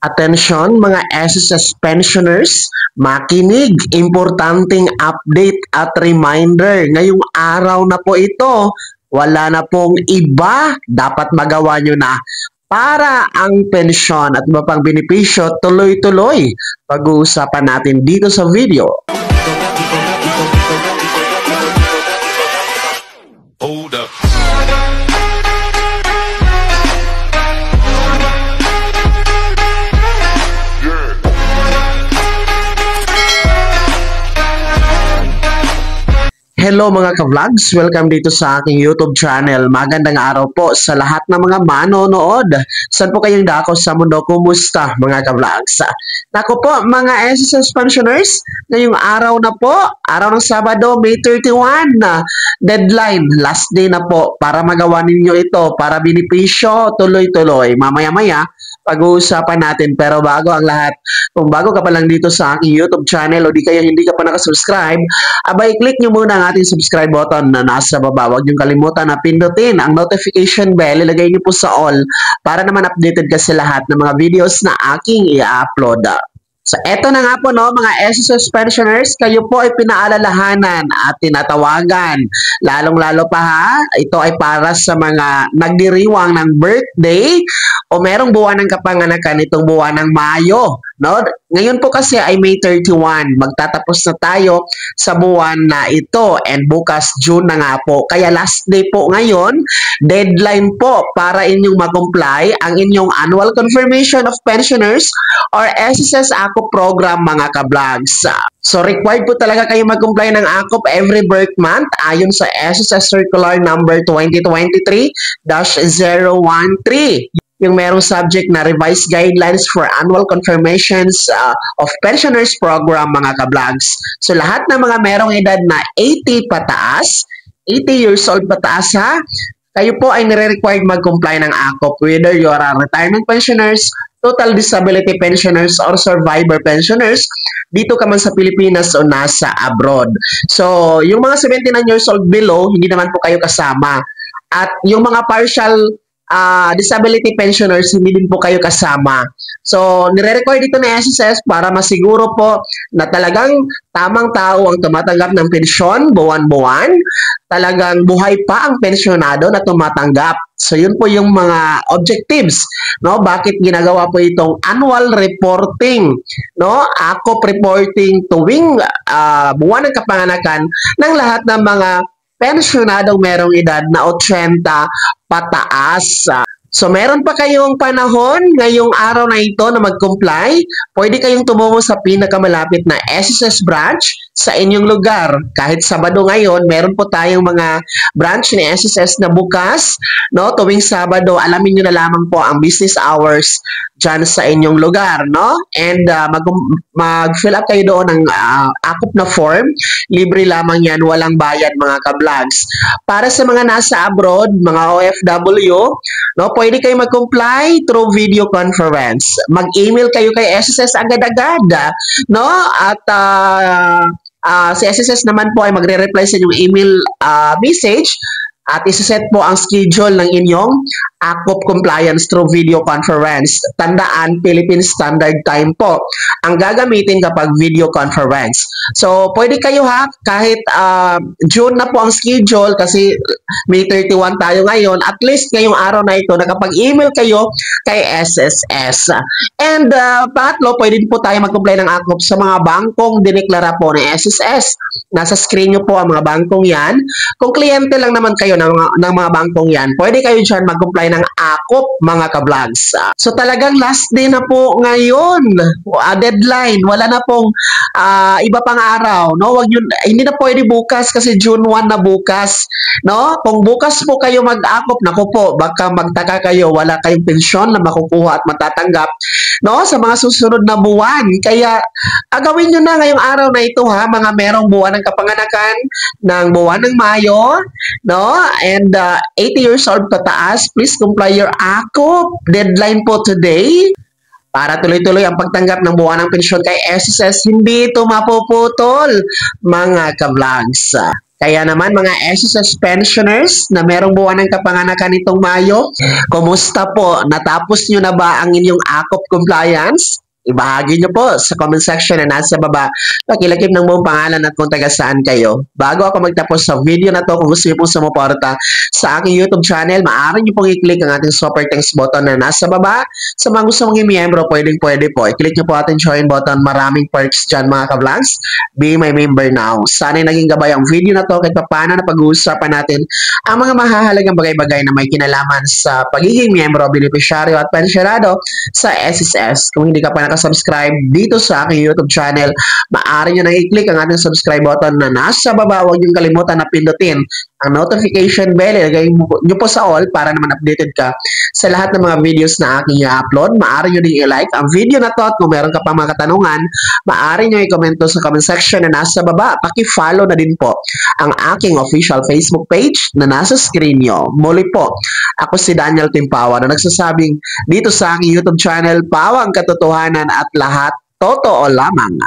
Atensyon mga SSS pensioners, makinig, importanteng update at reminder. Ngayong araw na po ito, wala na pong iba, dapat magawa nyo na para ang pensyon at iba pang benepisyo tuloy-tuloy. Pag-uusapan natin dito sa video. Hold up. Hello mga ka-vlogs! Welcome dito sa aking YouTube channel. Magandang araw po sa lahat ng mga manonood. Saan po kayong dako sa mundo? Kumusta mga ka-vlogs? Naku po mga SSS pensioners, ngayong araw na po, araw ng Sabado, May 31, deadline, last day na po para magawa ninyo ito, para benepisyo tuloy-tuloy. Mamaya-maya, pag-uusapan natin. Pero bago ang lahat, kung bago ka pa lang dito sa aking YouTube channel o di kaya hindi ka pa nakasubscribe, abay click nyo muna ang ating subscribe button na nasa baba. Huwag nyo kalimutan na pindutin ang notification bell. Ilagay nyo po sa all para naman updated ka sa lahat ng mga videos na aking i-upload. So, eto na nga po, no, mga SSS pensioners, kayo po ay pinaalalahanan at tinatawagan. Lalong-lalo pa ha, ito ay para sa mga nagdiriwang ng birthday o merong buwan ng kapanganakan itong buwan ng Mayo. No? Ngayon po kasi ay May 31. Magtatapos na tayo sa buwan na ito and bukas June na nga po. Kaya last day po ngayon, deadline po para inyong mag-comply ang inyong Annual Confirmation of Pensioners or SSS AKOP program mga ka-vlogs. So required po talaga kayo mag-comply ng AKOP every birth month ayon sa SSS Circular number 2023-013. Yung merong subject na revised guidelines for annual confirmations of pensioners program mga ka-vlogs. So lahat ng mga merong edad na 80 pataas, 80 years old pataas ha, kayo po ay nire-required mag-comply ng AKOP whether you are retirement pensioners, total disability pensioners, or survivor pensioners, dito ka man sa Pilipinas o nasa abroad. So yung mga 79 years old below, hindi naman po kayo kasama. At yung mga partial disability pensioners, hindi din po kayo kasama. So, nire-require dito ng SSS para masiguro po na talagang tamang tao ang tumatanggap ng pensyon buwan-buwan. Talagang buhay pa ang pensyonado na tumatanggap. So, yun po yung mga objectives. No? Bakit ginagawa po itong annual reporting? No? AKOP reporting tuwing buwan ng kapanganakan ng lahat ng mga pensyonadong merong edad na 80 pataas. So, meron pa kayong panahon ngayong araw na ito na mag-comply. Pwede kayong tumungo sa pinakamalapit na SSS branch sa inyong lugar. Kahit Sabado ngayon, meron po tayong mga branch ni SSS na bukas. No? Tuwing Sabado, alamin nyo na lamang po ang business hours dyan sa inyong lugar. No? And mag-fill up kayo doon ng AKOP na form. Libre lamang yan, walang bayad mga ka-vlogs. Para sa mga nasa abroad, mga OFW, no, pwede kayo mag-comply through video conference. Mag-email kayo kay SSS agad-agad. No? At si SSS naman po ay magre-reply sa inyong email message at isiset po ang schedule ng inyong AKOP compliance through video conference. Tandaan, Philippine Standard Time po ang gagamitin kapag video conference. So, pwede kayo ha, kahit June na po ang schedule kasi May 31 tayo ngayon, at least ngayong araw na ito, nakapag-email kayo kay SSS. And pangatlo, pwede po tayo mag-comply ng AKOP sa mga bangkong dineklara po ng SSS. Nasa screen nyo po ang mga bangkong yan. Kung kliyente lang naman kayo ng mga bangkong yan, pwede kayo dyan mag-comply ng AKOP mga ka-vlogs. So talagang last day na po ngayon, deadline, wala na pong iba pang araw, no? Hindi na pwede bukas kasi June 1 na bukas, no? Kung bukas po kayo mag-AKOP, naku po, baka magtaka kayo, wala kayong pensyon na makukuha at matatanggap, no? Sa mga susunod na buwan. Kaya gawin nyo na ngayong araw na ito ha, mga merong buwan ng kapanganakan ng buwan ng Mayo, no? And 80 years old pataas, please comply your AKOP. Deadline po today para tuloy-tuloy ang pagtanggap ng buwan ng pensyon kay SSS. Hindi ito mapuputol, mga ka-vlogs. Kaya naman mga SSS pensioners na merong buwan ng kapanganakan nitong Mayo, kumusta po? Natapos nyo na ba ang inyong AKOP compliance? Ibahagi nyo po sa comment section na nasa baba. Pakilagip ng buong pangalan at kung taga saan kayo. Bago ako magtapos sa video na to, kung gusto nyo pong sumuporta sa aking YouTube channel, maaari nyo pong i-click ang ating super thanks button na nasa baba. Sa mga gusto mong i-miyembro, pwede po. I-click nyo po ating join button. Maraming perks dyan mga ka-vlogs. Be my member now. Sana'y naging gabay ang video na to kahit paano na pag-uusapan natin ang mga mahahalagang bagay-bagay na may kinalaman sa pagiging miyembro, benepisyaryo at pensyonado sa SSS. Kung hindi ka pa nakasubscribe dito sa aking YouTube channel, maaari nyo nang i-click ang ating subscribe button na nasa baba. Huwag nyo kalimutan na pindutin ang notification bell. Ilagay nyo po sa all para naman updated ka sa lahat ng mga videos na aking i-upload. Maaari nyo din i-like ang video na to at kung meron ka pa mga katanungan, maaari nyo i-comment sa comment section na nasa baba. Paki-follow na din po ang aking official Facebook page na nasa screen nyo. Muli po, ako si Daniel Timpawa na nagsasabing dito sa aking YouTube channel, Pawang Katotohanan at lahat totoo lamang.